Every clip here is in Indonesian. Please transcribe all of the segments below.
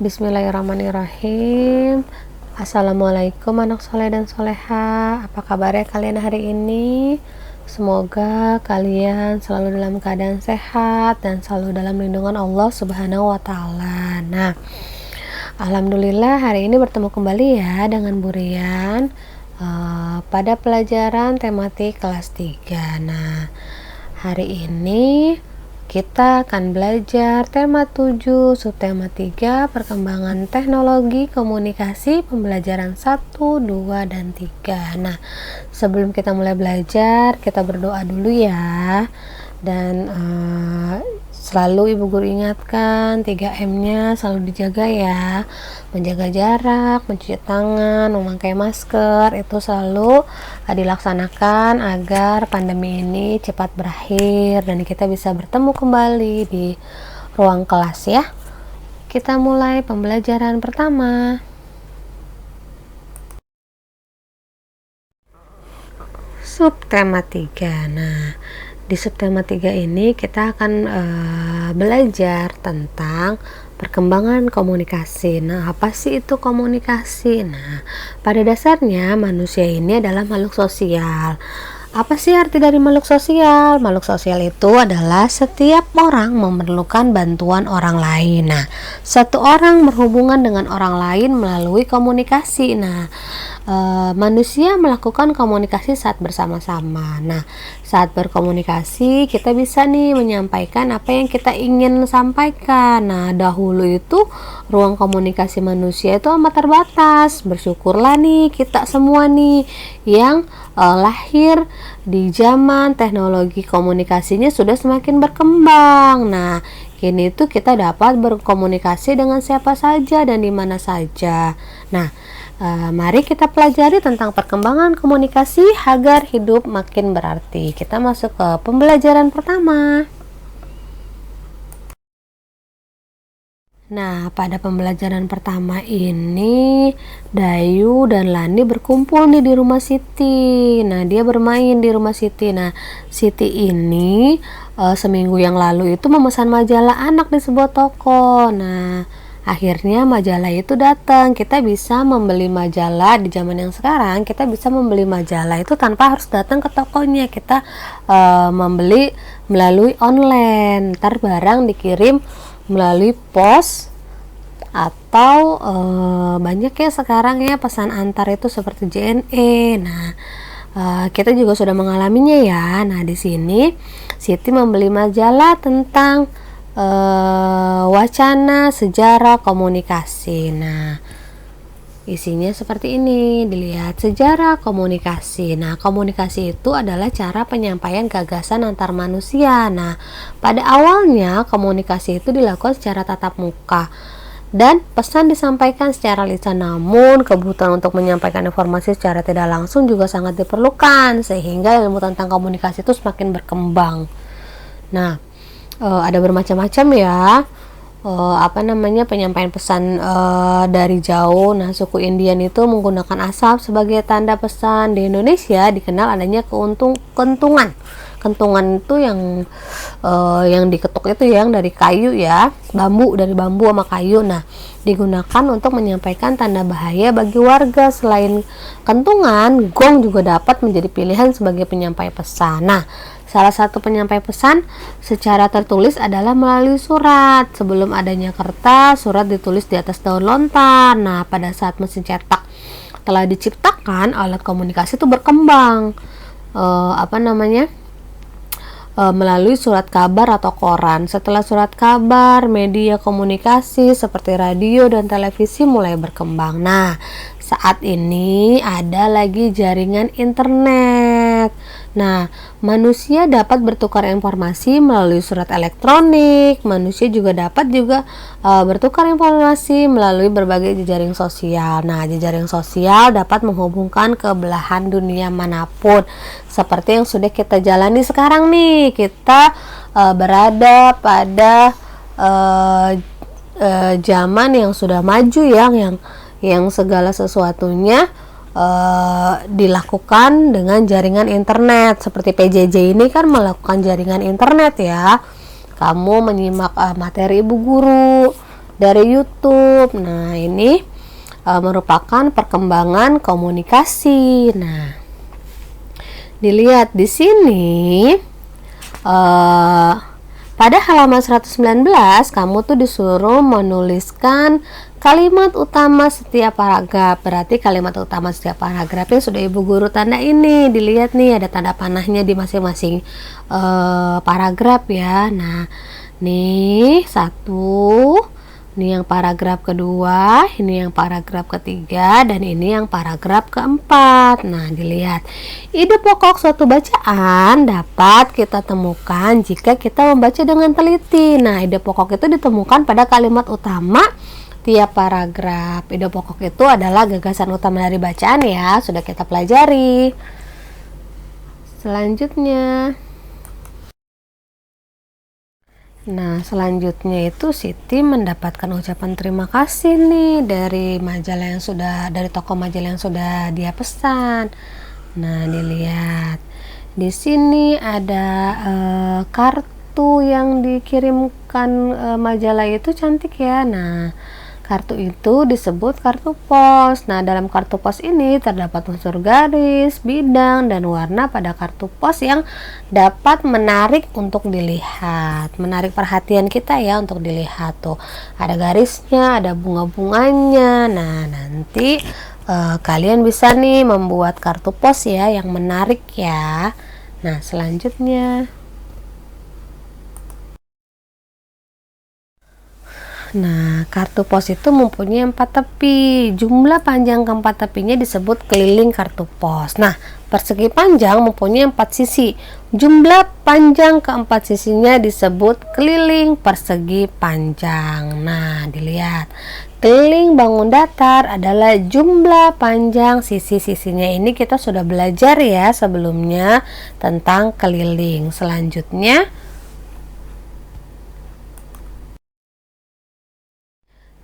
Bismillahirrahmanirrahim. Assalamualaikum anak soleh dan soleha. Apa kabarnya kalian hari ini? Semoga kalian selalu dalam keadaan sehat dan selalu dalam lindungan Allah Subhanahu wa Ta'ala. Nah, alhamdulillah hari ini bertemu kembali ya dengan Bu Rian pada pelajaran tematik kelas 3. Nah, hari ini kita akan belajar tema 7, subtema 3, perkembangan teknologi komunikasi, pembelajaran 1, 2, dan 3. Nah, sebelum kita mulai belajar, kita berdoa dulu ya. Dan selalu Ibu Guru ingatkan 3M-nya selalu dijaga ya. Menjaga jarak, mencuci tangan, memakai masker, itu selalu dilaksanakan agar pandemi ini cepat berakhir dan kita bisa bertemu kembali di ruang kelas ya. Kita mulai pembelajaran pertama. Subtema 3. Nah, di subtema 3 ini kita akan belajar tentang perkembangan komunikasi. Nah, apa sih itu komunikasi? Nah, pada dasarnya manusia ini adalah makhluk sosial. Apa sih arti dari makhluk sosial? Makhluk sosial itu adalah setiap orang memerlukan bantuan orang lain. Nah, satu orang berhubungan dengan orang lain melalui komunikasi. Nah, manusia melakukan komunikasi saat bersama-sama. Nah, saat berkomunikasi kita bisa nih menyampaikan apa yang kita ingin sampaikan. Nah, dahulu itu ruang komunikasi manusia itu amat terbatas. Bersyukurlah nih kita semua nih yang lahir di zaman teknologi komunikasinya sudah semakin berkembang. Nah, kini itu kita dapat berkomunikasi dengan siapa saja dan di mana saja. Nah, mari kita pelajari tentang perkembangan komunikasi agar hidup makin berarti. Kita masuk ke pembelajaran pertama. Nah, pada pembelajaran pertama ini Dayu dan Lani berkumpul nih di rumah Siti. Nah, dia bermain di rumah Siti. Nah, Siti ini seminggu yang lalu itu memesan majalah anak di sebuah toko. Nah, akhirnya majalah itu datang. Kita bisa membeli majalah di zaman yang sekarang. Kita bisa membeli majalah itu tanpa harus datang ke tokonya. Kita membeli melalui online. Ntar barang dikirim melalui pos atau banyak ya sekarang ya pesan antar itu seperti JNE. Nah, kita juga sudah mengalaminya ya. Nah, di sini Siti membeli majalah tentang wacana sejarah komunikasi. Nah, isinya seperti ini, dilihat sejarah komunikasi. Nah, komunikasi itu adalah cara penyampaian gagasan antar manusia. Nah, pada awalnya komunikasi itu dilakukan secara tatap muka dan pesan disampaikan secara lisan, namun kebutuhan untuk menyampaikan informasi secara tidak langsung juga sangat diperlukan sehingga ilmu tentang komunikasi itu semakin berkembang. Nah, ada bermacam-macam ya penyampaian pesan dari jauh. Nah, suku Indian itu menggunakan asap sebagai tanda pesan. Di Indonesia dikenal adanya kentungan. Kentungan itu yang diketuk itu yang dari kayu ya, dari bambu sama kayu. Nah, digunakan untuk menyampaikan tanda bahaya bagi warga. Selain kentungan, gong juga dapat menjadi pilihan sebagai penyampai pesan. Nah, salah satu penyampai pesan secara tertulis adalah melalui surat. Sebelum adanya kertas, surat ditulis di atas daun lontar. Nah, pada saat mesin cetak telah diciptakan, alat komunikasi itu berkembang. Melalui surat kabar atau koran. Setelah surat kabar, media komunikasi seperti radio dan televisi mulai berkembang. Nah, saat ini ada lagi jaringan internet. Nah, manusia dapat bertukar informasi melalui surat elektronik. Manusia juga dapat bertukar informasi melalui berbagai jejaring sosial. Nah, jejaring sosial dapat menghubungkan ke belahan dunia manapun. Seperti yang sudah kita jalani sekarang nih. Kita berada pada zaman yang sudah maju yang segala sesuatunya dilakukan dengan jaringan internet. Seperti PJJ ini kan melakukan jaringan internet ya. Kamu menyimak materi ibu guru dari YouTube. Nah, ini merupakan perkembangan komunikasi. Nah, dilihat di sini pada halaman 119 kamu tuh disuruh menuliskan kalimat utama setiap paragraf. Berarti kalimat utama setiap paragrafnya sudah ibu guru tanda ini. Dilihat nih ada tanda panahnya di masing-masing paragraf ya. Nah, nih satu, ini yang paragraf kedua, ini yang paragraf ketiga, dan ini yang paragraf keempat. Nah, dilihat. Ide pokok suatu bacaan dapat kita temukan jika kita membaca dengan teliti. Nah, ide pokok itu ditemukan pada kalimat utama tiap paragraf. Ide pokok itu adalah gagasan utama dari bacaan ya, sudah kita pelajari. Selanjutnya itu Siti mendapatkan ucapan terima kasih nih dari toko majalah yang sudah dia pesan. Nah, dilihat. Di sini ada kartu yang dikirimkan majalah itu cantik ya. Nah, kartu itu disebut kartu pos. Nah, dalam kartu pos ini terdapat unsur garis, bidang, dan warna pada kartu pos yang dapat menarik untuk dilihat. Menarik perhatian kita ya untuk dilihat tuh. Ada garisnya, ada bunga-bunganya. Nah, nanti kalian bisa nih membuat kartu pos ya yang menarik ya. Nah, selanjutnya. Nah, kartu pos itu mempunyai 4 tepi. Jumlah panjang keempat tepinya disebut keliling kartu pos. Nah, persegi panjang mempunyai 4 sisi. Jumlah panjang keempat sisinya disebut keliling persegi panjang. Nah, dilihat. Keliling bangun datar adalah jumlah panjang sisi-sisinya. Ini kita sudah belajar ya sebelumnya tentang keliling. Selanjutnya,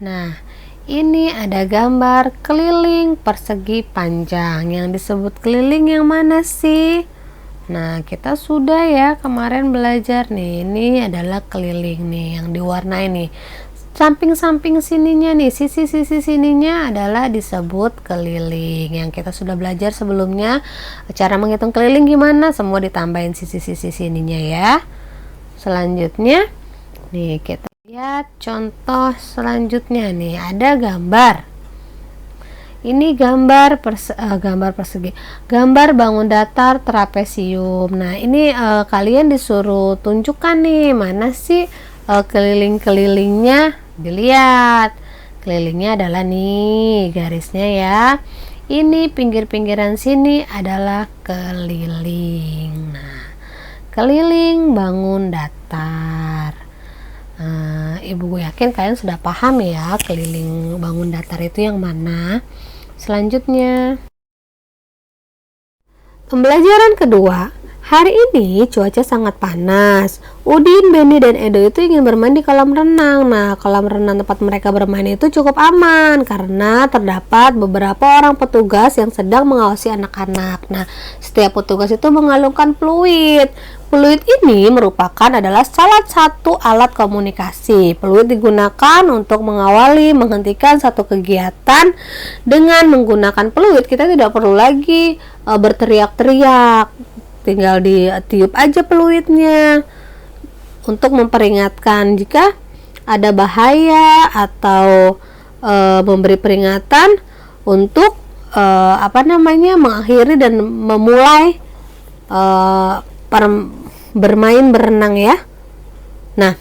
nah, ini ada gambar keliling persegi panjang. Yang disebut keliling yang mana sih? Nah, kita sudah ya kemarin belajar nih. Ini adalah keliling nih yang diwarnai nih. Samping-samping sininya nih, sisi-sisi sininya adalah disebut keliling. Yang kita sudah belajar sebelumnya. Cara menghitung keliling gimana? Semua ditambahin sisi-sisi sininya ya. Selanjutnya, nih kita lihat contoh selanjutnya nih, ada gambar. Ini gambar persegi, gambar bangun datar trapesium. Nah, ini kalian disuruh tunjukkan nih mana sih keliling-kelilingnya. Dilihat, kelilingnya adalah nih garisnya ya. Ini pinggir-pinggiran sini adalah keliling. Nah, keliling bangun datar. Ibu yakin kalian sudah paham ya keliling bangun datar itu yang mana. Selanjutnya, pembelajaran kedua. Hari ini cuaca sangat panas. Udin, Benny, dan Edo itu ingin bermain di kolam renang. Nah, kolam renang tempat mereka bermain itu cukup aman karena terdapat beberapa orang petugas yang sedang mengawasi anak-anak. Nah, setiap petugas itu mengalungkan peluit. Peluit ini adalah salah satu alat komunikasi. Peluit digunakan untuk mengawali, menghentikan satu kegiatan. Dengan menggunakan peluit, kita tidak perlu lagi berteriak-teriak. Tinggal ditiup aja peluitnya untuk memperingatkan jika ada bahaya atau memberi peringatan untuk mengakhiri dan memulai bermain berenang ya. Nah,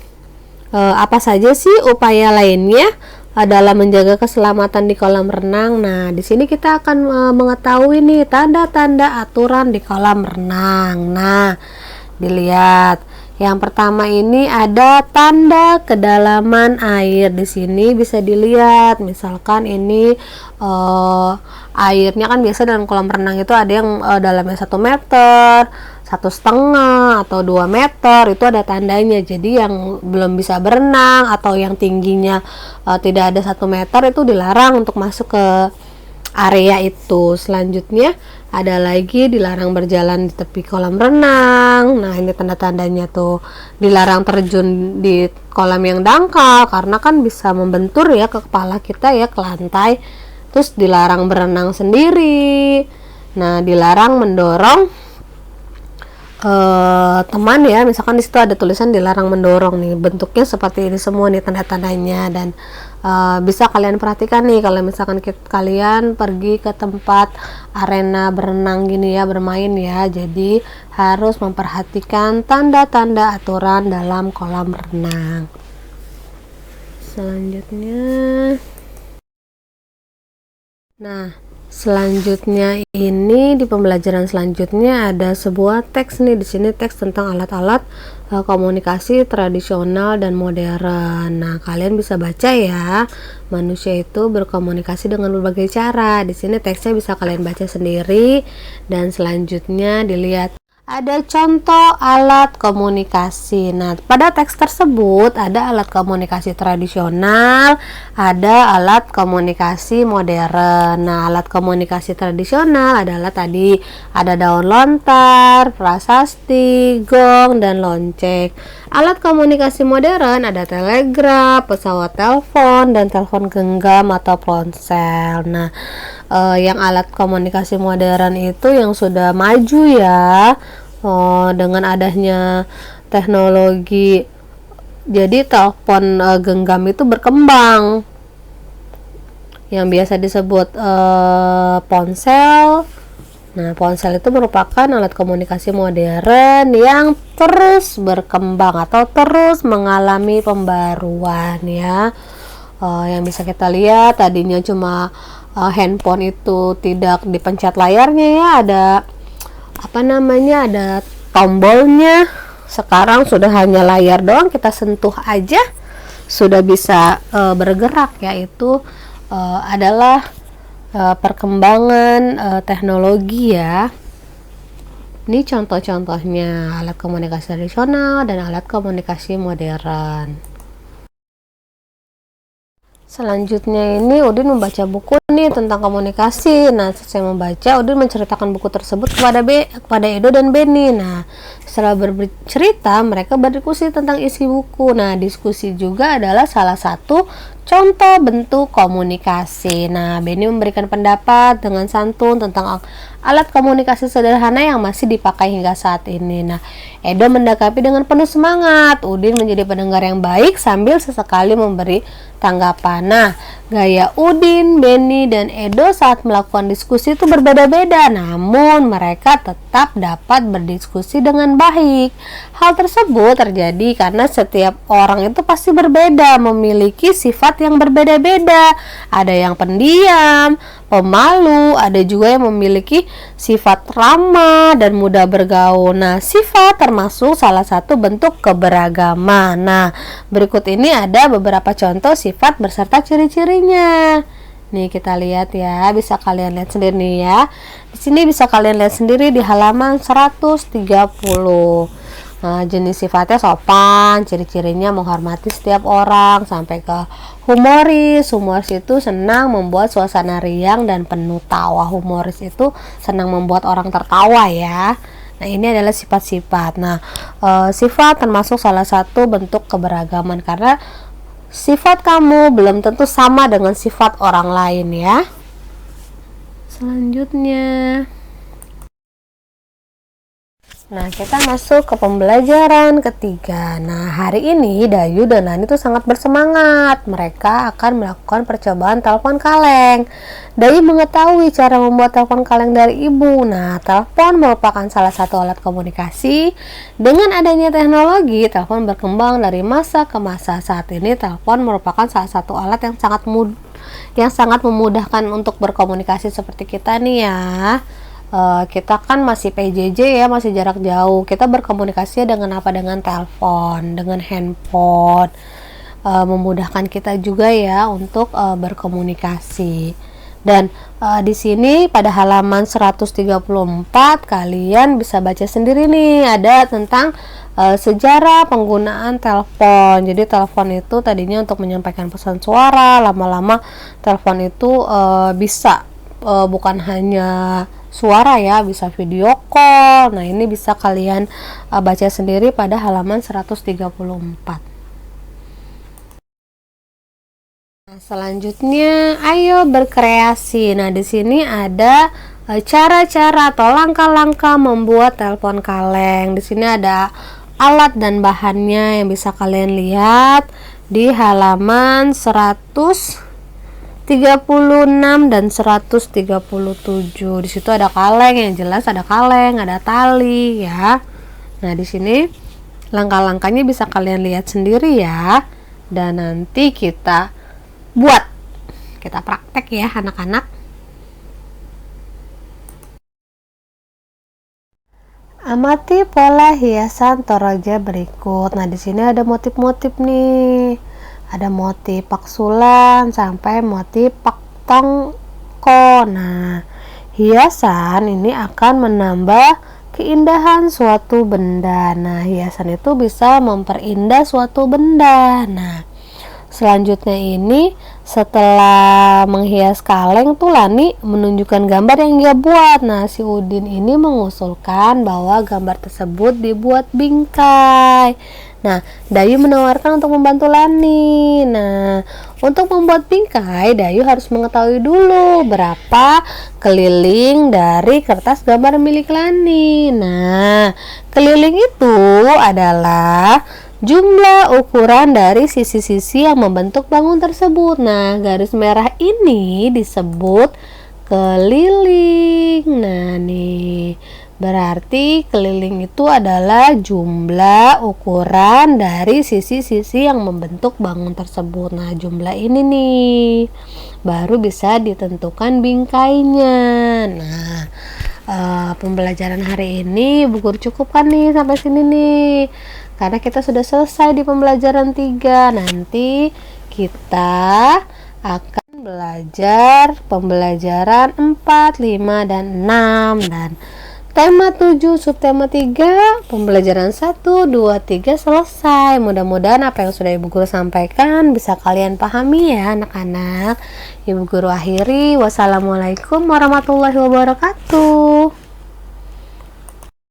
apa saja sih upaya lainnya adalah menjaga keselamatan di kolam renang. Nah, di sini kita akan mengetahui nih tanda-tanda aturan di kolam renang. Nah, dilihat. Yang pertama ini ada tanda kedalaman air. Di sini bisa dilihat, misalkan ini airnya kan biasa dalam kolam renang itu ada yang dalamnya 1 meter, 1,5 atau 2 meter, itu ada tandanya. Jadi yang belum bisa berenang atau yang tingginya tidak ada 1 meter itu dilarang untuk masuk ke area itu. Selanjutnya ada lagi dilarang berjalan di tepi kolam renang. Nah, ini tanda-tandanya tuh. Dilarang terjun di kolam yang dangkal karena kan bisa membentur ya ke kepala kita ya, ke lantai. Terus dilarang berenang sendiri. Nah, dilarang mendorong teman ya, misalkan di situ ada tulisan dilarang mendorong nih, bentuknya seperti ini semua nih tanda-tandanya. Dan bisa kalian perhatikan nih kalau misalkan kalian pergi ke tempat arena berenang gini ya, bermain ya, jadi harus memperhatikan tanda-tanda aturan dalam kolam renang. Selanjutnya ini di pembelajaran selanjutnya ada sebuah teks nih, di sini teks tentang alat-alat komunikasi tradisional dan modern. Nah, kalian bisa baca ya. Manusia itu berkomunikasi dengan berbagai cara. Di sini teksnya bisa kalian baca sendiri, dan selanjutnya dilihat ada contoh alat komunikasi. Nah, pada teks tersebut ada alat komunikasi tradisional, ada alat komunikasi modern. Nah, alat komunikasi tradisional adalah tadi ada daun lontar, prasasti, gong, dan lonceng. Alat komunikasi modern ada telegraf, pesawat telepon, dan telepon genggam atau ponsel. Nah, yang alat komunikasi modern itu yang sudah maju ya, dengan adanya teknologi, jadi telepon genggam itu berkembang yang biasa disebut ponsel. Nah, ponsel itu merupakan alat komunikasi modern yang terus berkembang atau terus mengalami pembaruan ya. Yang bisa kita lihat tadinya cuma handphone itu tidak dipencet layarnya ya, ada ada tombolnya. Sekarang sudah hanya layar doang, kita sentuh aja sudah bisa bergerak, yaitu adalah perkembangan teknologi ya. Ini contoh-contohnya alat komunikasi tradisional dan alat komunikasi modern. Selanjutnya ini Udin membaca buku nih tentang komunikasi. Nah, setelah membaca, Udin menceritakan buku tersebut kepada Edo dan Benny. Nah, setelah bercerita, mereka berdiskusi tentang isi buku. Nah, diskusi juga adalah salah satu contoh bentuk komunikasi. Nah, Benny memberikan pendapat dengan santun tentang alat komunikasi sederhana yang masih dipakai hingga saat ini. Nah, Edo mendakapi dengan penuh semangat. Udin menjadi pendengar yang baik sambil sesekali memberi tanggapan. Nah, gaya Udin, Benny, dan Edo saat melakukan diskusi itu berbeda-beda, namun mereka tetap dapat berdiskusi dengan baik. Hal tersebut terjadi karena setiap orang itu pasti berbeda, memiliki sifat yang berbeda-beda. Ada yang pendiam, pemalu, ada juga yang memiliki sifat ramah dan mudah bergaul. Nah, sifat termasuk salah satu bentuk keberagaman. Nah, berikut ini ada beberapa contoh sifat beserta ciri-cirinya. Nih, kita lihat ya, bisa kalian lihat sendiri nih ya. Di sini bisa kalian lihat sendiri di halaman 130. Nah, jenis sifatnya sopan, ciri-cirinya menghormati setiap orang, sampai ke humoris. Humoris itu senang membuat suasana riang dan penuh tawa. Humoris itu senang membuat orang tertawa ya. Nah, ini adalah sifat-sifat. Nah, sifat termasuk salah satu bentuk keberagaman karena sifat kamu belum tentu sama dengan sifat orang lain ya. Selanjutnya, nah, kita masuk ke pembelajaran ketiga. Nah, hari ini Dayu dan Lani itu sangat bersemangat. Mereka akan melakukan percobaan telepon kaleng. Dayu mengetahui cara membuat telepon kaleng dari ibu. Nah, telepon merupakan salah satu alat komunikasi. Dengan adanya teknologi, telepon berkembang dari masa ke masa. Saat ini, telepon merupakan salah satu alat yang sangat memudahkan untuk berkomunikasi seperti kita nih ya. Kita kan masih PJJ ya, masih jarak jauh. Kita berkomunikasi dengan telepon, dengan handphone. Memudahkan kita juga ya untuk berkomunikasi. Dan di sini pada halaman 134 kalian bisa baca sendiri nih, ada tentang sejarah penggunaan telepon. Jadi telepon itu tadinya untuk menyampaikan pesan suara, lama-lama telepon itu bisa bukan hanya suara ya, bisa video call. Nah, ini bisa kalian baca sendiri pada halaman 134. Nah, selanjutnya ayo berkreasi. Nah, di sini ada cara-cara atau langkah-langkah membuat telepon kaleng. Di sini ada alat dan bahannya yang bisa kalian lihat di halaman 136 dan 137. Di situ ada kaleng, yang jelas ada kaleng, ada tali ya. Nah, di sini langkah-langkahnya bisa kalian lihat sendiri ya. Dan nanti kita praktek ya anak-anak. Amati pola hiasan toraja berikut. Nah, di sini ada motif-motif nih. Ada motif paksulan sampai motif paktongko. Nah, hiasan ini akan menambah keindahan suatu benda. Nah, hiasan itu bisa memperindah suatu benda. Nah, selanjutnya ini setelah menghias kaleng tuh Lani menunjukkan gambar yang dia buat. Nah, si Udin ini mengusulkan bahwa gambar tersebut dibuat bingkai. Nah, Dayu menawarkan untuk membantu Lani. Nah, untuk membuat bingkai, Dayu harus mengetahui dulu berapa keliling dari kertas gambar milik Lani. Nah, keliling itu adalah jumlah ukuran dari sisi-sisi yang membentuk bangun tersebut. Nah, garis merah ini disebut keliling. Nah, nih berarti keliling itu adalah jumlah ukuran dari sisi-sisi yang membentuk bangun tersebut. Nah, jumlah ini nih baru bisa ditentukan bingkainya. Nah, pembelajaran hari ini Bu Guru cukupkan nih sampai sini nih, karena kita sudah selesai di pembelajaran 3. Nanti kita akan belajar pembelajaran 4, 5, dan 6, dan tema 7, subtema 3, pembelajaran 1, 2, 3 selesai. Mudah-mudahan apa yang sudah Ibu Guru sampaikan bisa kalian pahami ya anak-anak. Ibu Guru akhiri. Wassalamualaikum warahmatullahi wabarakatuh.